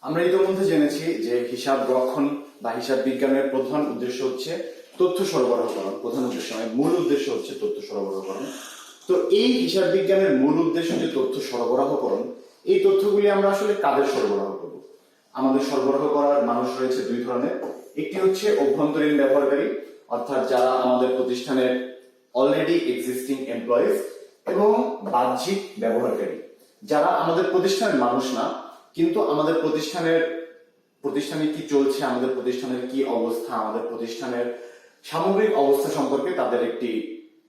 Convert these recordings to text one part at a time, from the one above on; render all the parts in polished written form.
আমরা ইতিমধ্যে জেনেছি যে হিসাব রক্ষণ বা হিসাব বিজ্ঞানের প্রধান উদ্দেশ্য হচ্ছে তথ্য সরবরাহকরণ। প্রধান উদ্দেশ্য নয়, মূল উদ্দেশ্য হচ্ছে তথ্য সরবরাহকরণ। তো এই হিসাব বিজ্ঞানের মূল উদ্দেশ্য যে তথ্য সরবরাহকরণ, এই তথ্যগুলি আমরা আসলে কাদের সরবরাহ করব? আমাদের সরবরাহ করার মানুষ রয়েছে দুই ধরনের। একটি হচ্ছে অভ্যন্তরীণ ব্যবহারকারী, অর্থাৎ যারা আমাদের প্রতিষ্ঠানের অলরেডি এক্সিস্টিং এমপ্লয়িজ, এবং বাহ্যিক ব্যবহারকারী যারা আমাদের প্রতিষ্ঠানের মানুষ না, কিন্তু আমাদের প্রতিষ্ঠানে কি চলছে, আমাদের প্রতিষ্ঠানের কি অবস্থা, আমাদের প্রতিষ্ঠানের সামগ্রিক অবস্থা সম্পর্কে তাদের একটি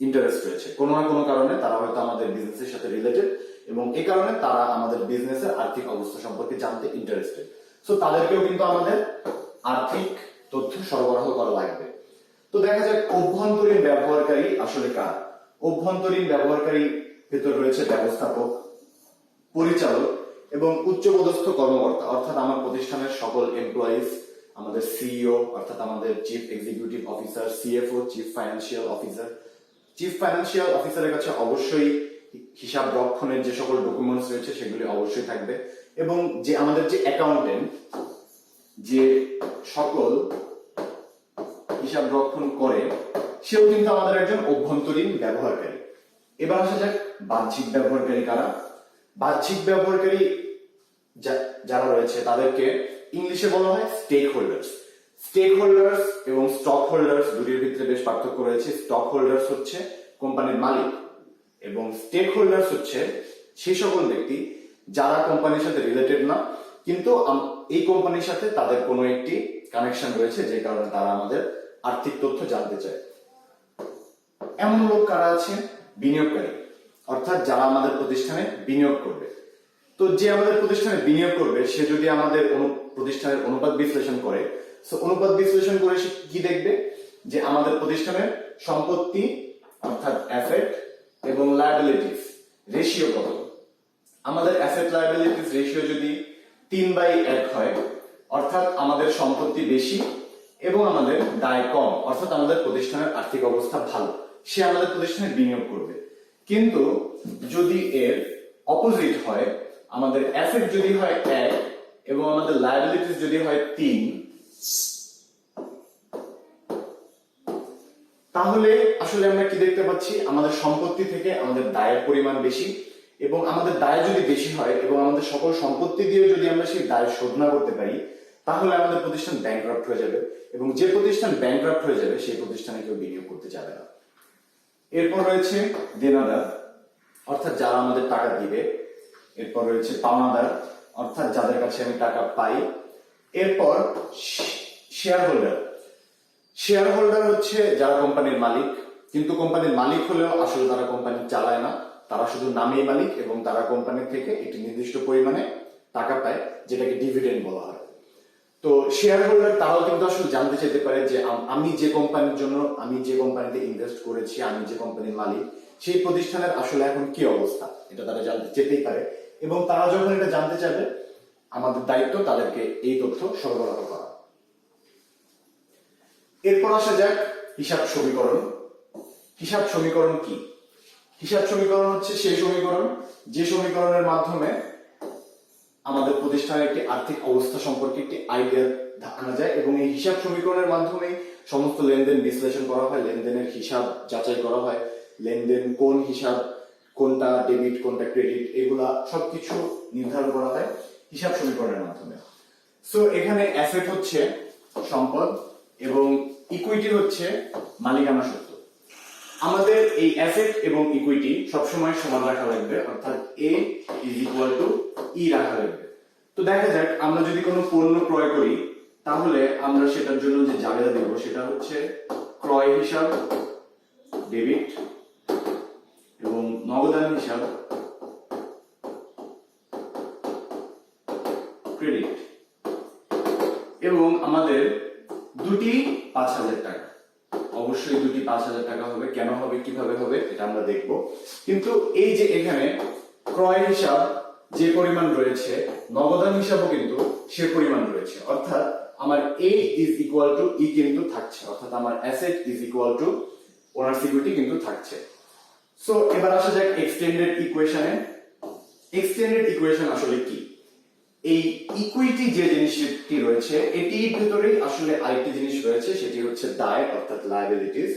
ইন্টারেস্ট রয়েছে। কোনো না কোনো কারণে তারা হয়তো আমাদের বিজনেসের সাথে রিলেটেড, এবং এই কারণে তারা আমাদের বিজনেসের আর্থিক অবস্থা সম্পর্কে জানতে ইন্টারেস্টেড। সো তাদেরকেও কিন্তু আমাদের আর্থিক তথ্য সরবরাহ করা লাগবে। তো দেখা যাক অভ্যন্তরীণ ব্যবহারকারী আসলে কারা। অভ্যন্তরীণ ব্যবহারকারী ভেতর রয়েছে ব্যবস্থাপক, পরিচালক এবং উচ্চপদস্থ কর্মকর্তা, অর্থাৎ আমার প্রতিষ্ঠানের সকল এমপ্লয়িজ, আমাদের সিইও অর্থাৎ আমাদের chief executive officer, CFO chief financial officer. Chief financial অফিসারের কাছে অবশ্যই হিসাব রক্ষণের যে সকল ডকুমেন্টস রয়েছে সেগুলি অবশ্যই থাকবে, এবং যে আমাদের যে অ্যাকাউন্টেন্ট যে সকল হিসাব রক্ষণ করে সেও কিন্তু আমাদের একজন অভ্যন্তরীণ ব্যবহারকারী। এবার আসা যাক বাহ্যিক ব্যবহারকারী কারা। বাহ্যিক ব্যবহারকারী যারা রয়েছে তাদেরকে ইংলিশে বলা হয় স্টেক হোল্ডার্স। স্টেক হোল্ডার্স এবং স্টক হোল্ডার্স দুটির ভিতরে বেশ পার্থক্য রয়েছে। স্টক হোল্ডার্স হচ্ছে কোম্পানির মালিক, এবং স্টেক হোল্ডার্স হচ্ছে সেই সকল ব্যক্তি যারা কোম্পানির সাথে রিলেটেড না, কিন্তু এই কোম্পানির সাথে তাদের কোনো একটি কানেকশন রয়েছে, যে কারণে তারা আমাদের আর্থিক তথ্য জানতে চায়। এমন লোক কারা আছে? বিনিয়োগকারী, অর্থাৎ যারা আমাদের প্রতিষ্ঠানে বিনিয়োগ করবে। তো যে আমাদের প্রতিষ্ঠানে বিনিয়োগ করবে সে যদি আমাদের প্রতিষ্ঠানের অনুপাত বিশ্লেষণ করে, সো অনুপাত বিশ্লেষণ করে সে কি দেখবে? যে আমাদের প্রতিষ্ঠানের সম্পত্তি অর্থাৎ অ্যাসেট এবং লায়াবিলিটিস রেশিও কত। আমাদের অ্যাসেট লায়াবিলিটিস রেশিও যদি 3/1 হয়, অর্থাৎ আমাদের সম্পত্তি বেশি এবং আমাদের দায় কম, অর্থাৎ আমাদের প্রতিষ্ঠানের আর্থিক অবস্থা ভালো, সে আমাদের প্রতিষ্ঠানে বিনিয়োগ করবে। কিন্তু যদি এর অপোজিট হয়, আমাদের অ্যাসেট যদি হয় 1 এবং আমাদের লায়াবিলিটিস যদি হয় 3, তাহলে আসলে আমরা কি দেখতে পাচ্ছি? আমাদের সম্পত্তি থেকে আমাদের দায়ের পরিমাণ বেশি, এবং আমাদের দায় যদি বেশি হয় এবং আমাদের সকল সম্পত্তি দিয়ে যদি আমরা সেই দায় শোধ না করতে পারি, তাহলে আমাদের প্রতিষ্ঠান ব্যাংকরাপ্ট হয়ে যাবে, এবং যে প্রতিষ্ঠান ব্যাংকরাপ্ট হয়ে যাবে সেই প্রতিষ্ঠানে কেউ বিনিয়োগ করতে যাবে না। এরপর রয়েছে দেনাদার, অর্থাৎ যারা আমাদের টাকা দিবে। এরপর রয়েছে পাওনাদার, অর্থাৎ যাদের কাছে আমি টাকা পাই। এরপর শেয়ার হোল্ডার। শেয়ার হোল্ডার হচ্ছে যারা কোম্পানির মালিক, কিন্তু কোম্পানির মালিক হলেও আসলে তারা কোম্পানি চালায় না, তারা শুধু নামেই মালিক, এবং তারা কোম্পানি থেকে একটি নির্দিষ্ট পরিমাণে টাকা পায়, যেটাকে ডিভিডেন্ড বলা হয়। তো শেয়ার হোল্ডার তারাও কিন্তু আসলে জানতে চাইতে পারে যে আমি যে কোম্পানির জন্য, আমি যে কোম্পানিতে ইনভেস্ট করেছি, আমি যে কোম্পানির মালিক, সেই প্রতিষ্ঠানের আসলে এখন কি অবস্থা, এটা তারা জানতে চেতেই পারে। এবং তারা যখন এটা জানতে চাবে, আমাদের দায়িত্ব তাদেরকে এই তথ্য সরবরাহ করা। এরপর আসা যাক হিসাব সমীকরণ। হিসাব সমীকরণ কি? হিসাব সমীকরণ হচ্ছে সেই সমীকরণ যে সমীকরণের মাধ্যমে আমাদের প্রতিষ্ঠানের একটি আর্থিক অবস্থা সম্পর্কে একটি আইডিয়া আনা যায়, এবং এই হিসাব সমীকরণের মাধ্যমে সমস্ত লেনদেন বিশ্লেষণ করা হয়, লেনদেনের হিসাব যাচাই করা হয়, লেনদেন কোন হিসাব, কোনটা ডেবিট কোনটা ক্রেডিট, এগুলা সবকিছু নির্ধারণ করা হয় হিসাব সমীকরণের মাধ্যমে। সো এখানে অ্যাসেট হচ্ছে সম্পদ এবং ইকুইটি হচ্ছে মালিকানা সত্ত্ব। আমাদের এই অ্যাসেট এবং ইকুইটি সবসময় সমান রাখা লাগবে, অর্থাৎ A = E রাখা লাগবে। তো দেখা যাক আমরা যদি কোনো পণ্য ক্রয় করি, তাহলে আমরা সেটার জন্য যে জাবেদা দেব সেটা হচ্ছে ক্রয় হিসাব ডেবিট, এবং নগদান হিসাব ক্রেডিট, এবং আমাদের দুটি 5,000 টাকা। অবশ্যই দুটি 5,000 টাকা হবে। কেন হবে, কিভাবে হবে, এটা আমরা দেখব। কিন্তু এই যে এখানে ক্রয় হিসাব যে পরিমাণ রয়েছে, নগদান হিসাবও কিন্তু সে পরিমাণ রয়েছে, অর্থাৎ আমার A = E কিন্তু থাকছে, অর্থাৎ আমার অ্যাসেট = ওনার ইকুইটি কিন্তু থাকছে। সো এবার আসা যাক এক্সটেন্ডেড ইকুয়েশনে। এক্সটেন্ডেড ইকুয়েশন আসলে কি? এই ইকুইটি যে জিনিসটি রয়েছে এটির ভিতরেই আসলে আরেকটি জিনিস রয়েছে, সেটি হচ্ছে দায় অর্থাৎ লায়াবিলিটিস।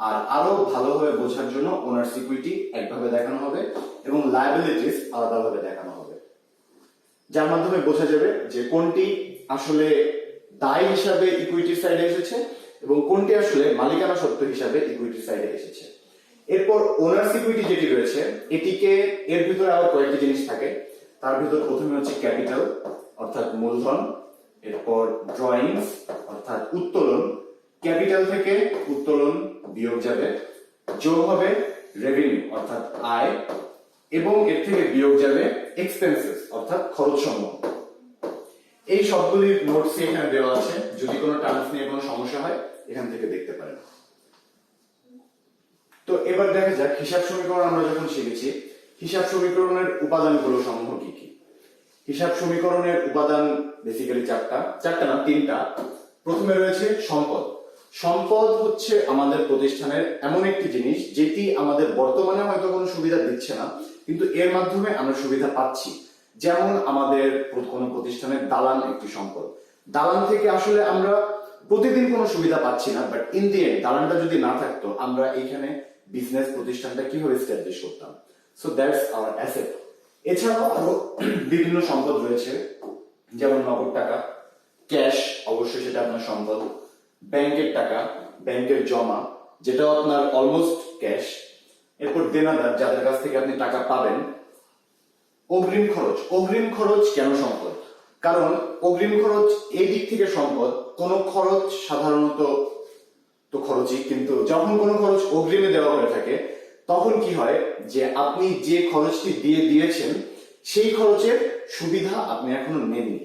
আর আরো ভালোভাবে বোঝার জন্য ওনার্স ইকুইটি একভাবে দেখানো হবে এবং লায়াবিলিটিস আলাদাভাবে দেখানো হবে, যার মাধ্যমে বোঝা যাবে যে কোনটি আসলে দায় হিসাবে ইকুইটির সাইডে এসেছে এবং কোনটি আসলে মালিকানা সত্ত্ব হিসাবে ইকুইটির সাইডে এসেছে। এরপর ওনার্স ইকুইটি যেটি রয়েছে এটিকে এর ভিতরে আবার কয়েকটি জিনিস থাকে। তার ভিতর প্রথমে হচ্ছে ক্যাপিটাল অর্থাৎ মূলধন, এরপর ড্রয়িংস অর্থাৎ উত্তোলন, ক্যাপিটাল থেকে উত্তোলন বিয়োগ যাবে, যোগ হবে রেভিনিউ অর্থাৎ আয়, এবং এর থেকে বিয়োগ যাবে এক্সপেন্সেস অর্থাৎ খরচ সমূহ। এই সবগুলির নোটস এখানে দেওয়া আছে, যদি কোনো টার্মস নিয়ে কোনো সমস্যা হয় এখান থেকে দেখতে পারেন। তো এবার দেখা যাক হিসাব সমীকরণ আমরা যখন শিখেছি হিসাব সমীকরণের উপাদানগুলো সমূহ কি কি। হিসাব সমীকরণের উপাদান বেসিক্যালি চারটা না তিনটা। প্রথমে রয়েছে সম্পদ। সম্পদ হচ্ছে আমাদের প্রতিষ্ঠানের এমন একটি জিনিস যেটি আমাদের বর্তমানে হয়তো কোনো সুবিধা দিচ্ছে না, কিন্তু এর মাধ্যমে আমরা সুবিধা পাচ্ছি। যেমন আমাদের কোনো প্রতিষ্ঠানের দালান একটি সম্পদ। দালান থেকে আসলে আমরা প্রতিদিন কোনো সুবিধা পাচ্ছি না, বাট ইন দি এন্ড দালানটা যদি না থাকতো আমরা এখানে বিজনেস প্রতিষ্ঠানটা কিভাবে এস্টাবলিশ করতাম। So that's our asset. এছাড়াও আরো বিভিন্ন সম্পদ রয়েছে, যেমন নগদ টাকা, ক্যাশ, অবশ্যই সেটা আপনার সম্পদ, ব্যাংকের টাকা, ব্যাংকের জমা, যেটাও আপনার অলমোস্ট ক্যাশ। এরপর দেনাদার, যাদের কাছ থেকে আপনি টাকা পাবেন। অগ্রিম খরচ। অগ্রিম খরচ কেন সম্পদ? কারণ অগ্রিম খরচ এই দিক থেকে সম্পদ, কোন খরচ সাধারণত তো খরচই, কিন্তু যখন কোনো খরচ অগ্রিমে দেওয়া হয়ে থাকে তখন কি হয় যে আপনি যে খরচটি দিয়েছেন সেই খরচের সুবিধা আপনি এখনো নেননি,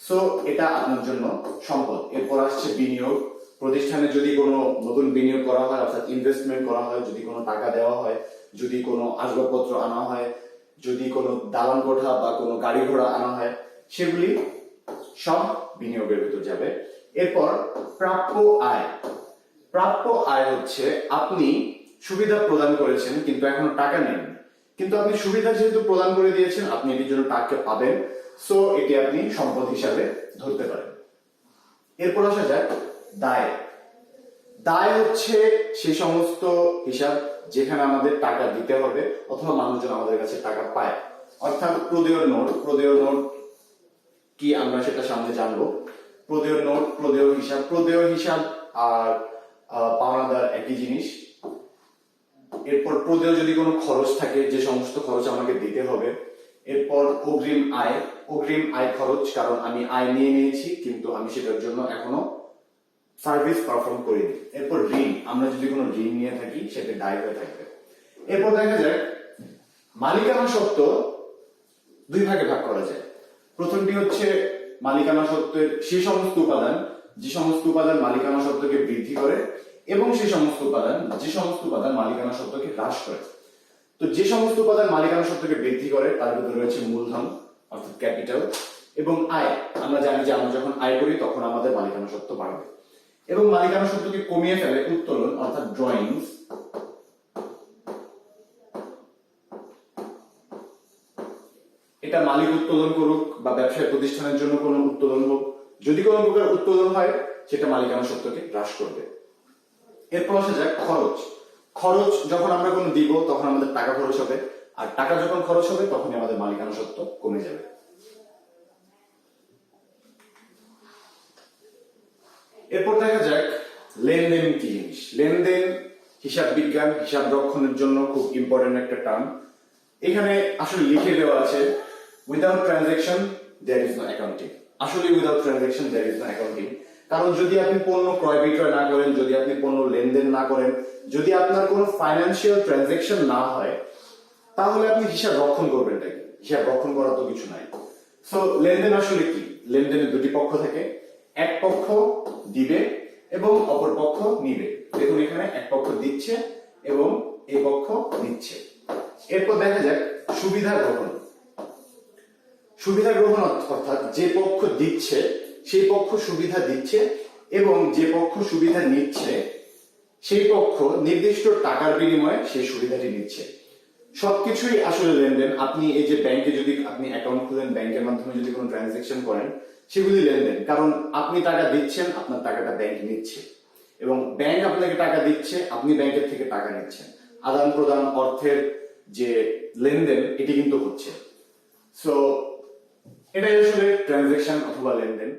সো এটা আপনার জন্য সম্পদ। এরপর আসছে বিনিয়োগ। প্রতিষ্ঠানে যদি কোনো নতুন বিনিয়োগ করা হয় অর্থাৎ ইনভেস্টমেন্ট করা হয়, যদি কোনো টাকা দেওয়া হয়, যদি কোনো আসবাবপত্র আনা হয়, যদি কোনো দালান কোঠা বা কোনো গাড়ি ঘোড়া আনা হয়, সেগুলি সব বিনিয়োগের ভিতর যাবে। এরপর প্রাপ্য আয়। প্রাপ্য আয় হচ্ছে আপনি সুবিধা প্রদান করেছেন কিন্তু এখনো টাকা নেন, কিন্তু আপনি সুবিধা যেহেতু প্রদান করে দিয়েছেন আপনি এটির জন্য টাকা পাবেন, সো এটি আপনি সম্পদ হিসাবে ধরতে পারেন। এরপর আসা যাক দায়। দায় হচ্ছে সেই সমস্ত হিসাব যেখানে আমাদের টাকা দিতে হবে অথবা মানুষজন আমাদের কাছে টাকা পায়, অর্থাৎ প্রদেয় নোট। প্রদেয় নোট কি আমরা সেটা সামনে জানবো। প্রদেয় নোট, প্রদেয় হিসাব। প্রদেয় হিসাব আর পাওনাদার একই জিনিস। এরপর প্রদেয় যদি কোনো খরচ থাকে, যে সমস্ত খরচ আমাকে দিতে হবে। এরপর অগ্রিম আয়। অগ্রিম আয় খরচ, কারণ আমি আয় নিয়ে নিয়েছি কিন্তু আমি সেটার জন্য এখনো সার্ভিস পারফর্ম করিনি। এরপর ঋণ। আমরা যদি কোনো ঋণ নিয়ে থাকি সেটা দায় হয়ে থাকবে। এরপর দেখা যায় মালিকানা সত্ত্ব দুই ভাগে ভাগ করা যায়। প্রথমটি হচ্ছে মালিকানা সত্ত্বের সেই সমস্ত উপাদান যে সমস্ত উপাদান মালিকানা সত্ত্বকে বৃদ্ধি করে এবং সেই সমস্ত উপাদান যে সমস্ত উপাদান মালিকানা সত্ত্বকে হ্রাস করে। তো যে সমস্ত উপাদান মালিকানা সত্ত্বকে বৃদ্ধি করে তার ভিতরে রয়েছে মূলধন অর্থাৎ ক্যাপিটাল এবং আয়। আমরা জানি যে আমরা যখন আয় করি তখন আমাদের মালিকানা সত্ত্ব বাড়বে, এবং মালিকানা সত্ত্বকে কমিয়ে ফেলে উত্তোলন অর্থাৎ ড্রয়িংস। এটা মালিক উত্তোলন করুক বা ব্যবসায় প্রতিষ্ঠানের জন্য কোনো উত্তোলন হোক, যদি কোনো প্রকার উত্তোলন হয় সেটা মালিকানা সত্ত্বকে হ্রাস করবে। এরপর আসা যাক খরচ। খরচ যখন আমরা কোনো দিব তখন আমাদের টাকা খরচ হবে, আর টাকা যখন খরচ হবে তখনই আমাদের মালিকানা সত্ত্ব কমে যাবে। এরপর দেখা যাক লেনদেন কি জিনিস। লেনদেন হিসাব বিজ্ঞান, হিসাব রক্ষণের জন্য খুব ইম্পর্টেন্ট একটা টার্ম। এখানে আসলে লিখে দেওয়া আছে without transaction there is no accounting. আসলে without transaction there is no accounting. কারণ যদি আপনি পণ্য ক্রয় বিক্রয় না করেন, যদি আপনি পণ্য লেনদেন না করেন, যদি আপনার কোনো ফাইন্যান্সিয়াল ট্রানজাকশন না হয়, তাহলে আপনি হিসাব রক্ষণ করবেন নাকি? হিসাব রক্ষণ করার তো কিছু নাই। সো লেনদেন আসলে কি? লেনদেনের দুটি পক্ষ থাকে, এক পক্ষ দিবে এবং অপর পক্ষ নিবে। দেখুন এখানে এক পক্ষ দিচ্ছে এবং এই পক্ষ নিচ্ছে। এরপর দেখা যাক সুবিধা গ্রহণ। সুবিধা গ্রহণ অর্থাৎ যে পক্ষ দিচ্ছে সেই পক্ষ সুবিধা দিচ্ছে এবং যে পক্ষ সুবিধা নিচ্ছে সেই পক্ষ নির্দিষ্ট টাকার বিনিময়ে সেই সুবিধাটি নিচ্ছে। সবকিছুই আসলে লেনদেন। আপনি এই যে ব্যাংকে যদি আপনি অ্যাকাউন্ট খুলেন, ব্যাংকের মাধ্যমে যদি কোনো ট্রানজেকশন করেন, সেগুলি লেনদেন। কারণ আপনি টাকা দিচ্ছেন, আপনার টাকাটা ব্যাংক নিচ্ছে, এবং ব্যাংক আপনাকে টাকা দিচ্ছে, আপনি ব্যাংকের থেকে টাকা নিচ্ছেন। আদান প্রদান, অর্থের যে লেনদেন, এটি কিন্তু হচ্ছে। সো এটাই আসলে ট্রানজেকশন অথবা লেনদেন।